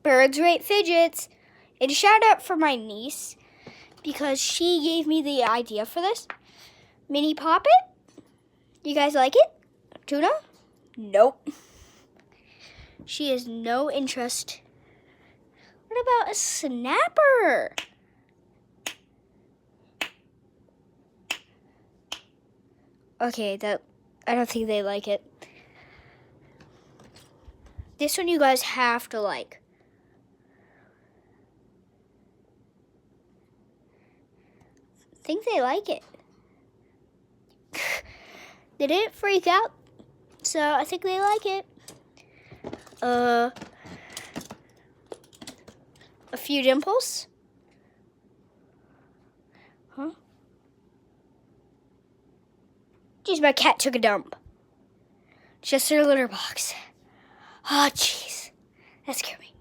Birdies Rate fidgets. And a shout out for my niece because she gave me the idea for this. Mini Poppet. You guys like it? Tuna? Nope. She has no interest. What about a snapper? Okay, I don't think they like it. This one you guys have to like. I think they like it. They didn't freak out, so I think they like it. A few dimples. Huh? Jeez, my cat took a dump. Just her litter box. Oh, jeez. That scared me.